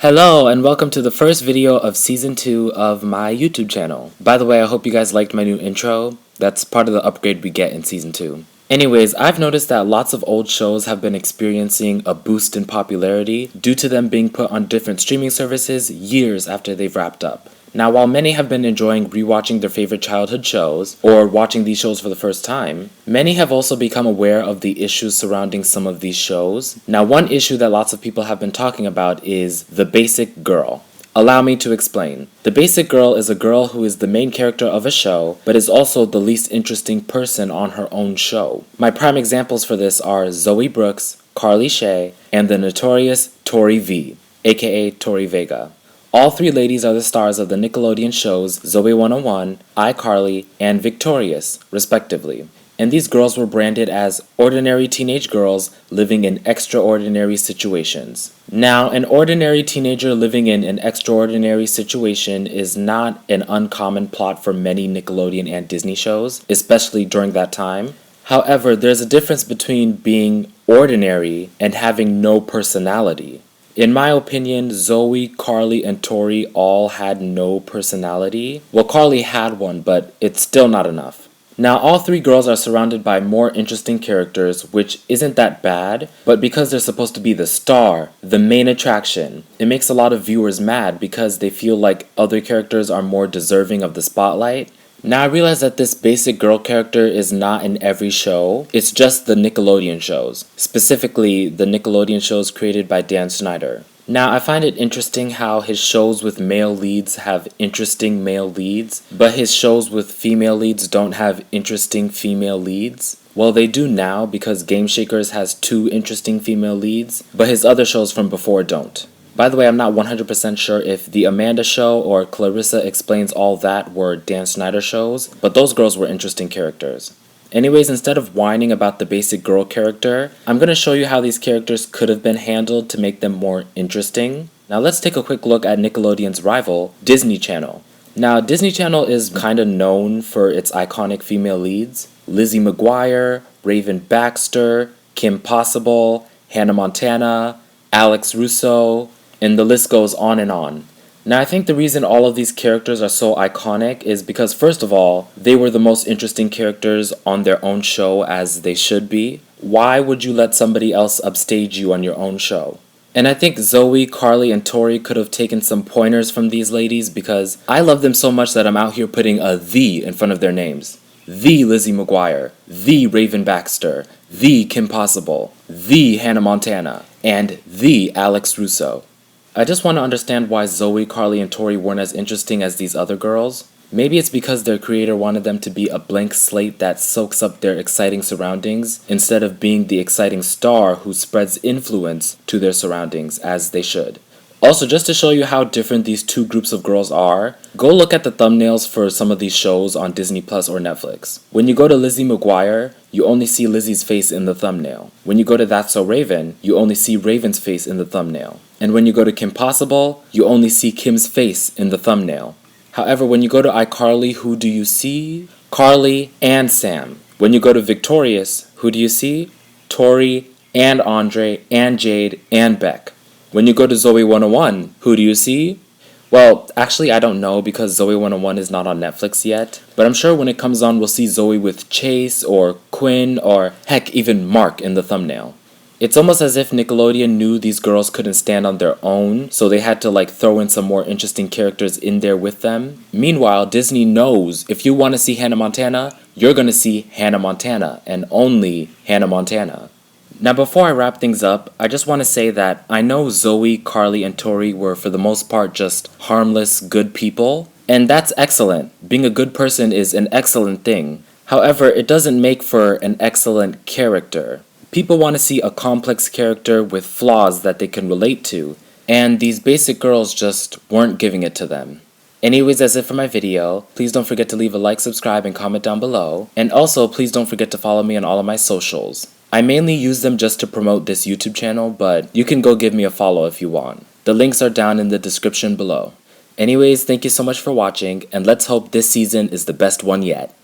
Hello and welcome to the first video of season 2 of my YouTube channel. By the way, I hope you guys liked my new intro. That's part of the upgrade we get in season 2. Anyways, I've noticed that lots of old shows have been experiencing a boost in popularity due to them being put on different streaming services years after they've wrapped up. Now, while many have been enjoying rewatching their favorite childhood shows, or watching these shows for the first time, many have also become aware of the issues surrounding some of these shows. Now, one issue that lots of people have been talking about is the basic girl. Allow me to explain. The basic girl is a girl who is the main character of a show, but is also the least interesting person on her own show. My prime examples for this are Zoe Brooks, Carly Shay, and the notorious Tori V, aka Tori Vega. All three ladies are the stars of the Nickelodeon shows Zoe 101, iCarly, and Victorious, respectively. And these girls were branded as ordinary teenage girls living in extraordinary situations. Now, an ordinary teenager living in an extraordinary situation is not an uncommon plot for many Nickelodeon and Disney shows, especially during that time. However, there's a difference between being ordinary and having no personality. In my opinion, Zoe, Carly, and Tori all had no personality. Well, Carly had one, but it's still not enough. Now, all three girls are surrounded by more interesting characters, which isn't that bad, but because they're supposed to be the star, the main attraction, it makes a lot of viewers mad because they feel like other characters are more deserving of the spotlight. Now, I realize that this basic girl character is not in every show, it's just the Nickelodeon shows, specifically the Nickelodeon shows created by Dan Schneider. Now, I find it interesting how his shows with male leads have interesting male leads, but his shows with female leads don't have interesting female leads. Well, they do now because Game Shakers has 2 interesting female leads, but his other shows from before don't. By the way, I'm not 100% sure if The Amanda Show or Clarissa Explains All That were Dan Schneider shows, but those girls were interesting characters. Anyways, instead of whining about the basic girl character, I'm going to show you how these characters could have been handled to make them more interesting. Now let's take a quick look at Nickelodeon's rival, Disney Channel. Now, Disney Channel is kind of known for its iconic female leads. Lizzie McGuire, Raven Baxter, Kim Possible, Hannah Montana, Alex Russo, and the list goes on and on. Now, I think the reason all of these characters are so iconic is because, first of all, they were the most interesting characters on their own show, as they should be. Why would you let somebody else upstage you on your own show? And I think Zoe, Carly, and Tori could have taken some pointers from these ladies because I love them so much that I'm out here putting a "the" in front of their names. The Lizzie McGuire, the Raven Baxter, the Kim Possible, the Hannah Montana, and the Alex Russo. I just want to understand why Zoe, Carly, and Tori weren't as interesting as these other girls. Maybe it's because their creator wanted them to be a blank slate that soaks up their exciting surroundings instead of being the exciting star who spreads influence to their surroundings as they should. Also, just to show you how different these two groups of girls are, go look at the thumbnails for some of these shows on Disney Plus or Netflix. When you go to Lizzie McGuire, you only see Lizzie's face in the thumbnail. When you go to That's So Raven, you only see Raven's face in the thumbnail. And when you go to Kim Possible, you only see Kim's face in the thumbnail. However, when you go to iCarly, who do you see? Carly and Sam. When you go to Victorious, who do you see? Tori and Andre and Jade and Beck. When you go to Zoe 101, who do you see? Well, actually I don't know because Zoe 101 is not on Netflix yet, but I'm sure when it comes on we'll see Zoe with Chase or Quinn or heck even Mark in the thumbnail. It's almost as if Nickelodeon knew these girls couldn't stand on their own, so they had to throw in some more interesting characters in there with them. Meanwhile, Disney knows if you want to see Hannah Montana, you're going to see Hannah Montana and only Hannah Montana. Now, before I wrap things up, I just want to say that I know Zoe, Carly, and Tori were for the most part just harmless, good people, and that's excellent. Being a good person is an excellent thing. However, it doesn't make for an excellent character. People want to see a complex character with flaws that they can relate to, and these basic girls just weren't giving it to them. Anyways, that's it for my video. Please don't forget to leave a like, subscribe, and comment down below. And also, please don't forget to follow me on all of my socials. I mainly use them just to promote this YouTube channel, but you can go give me a follow if you want. The links are down in the description below. Anyways, thank you so much for watching, and let's hope this season is the best one yet.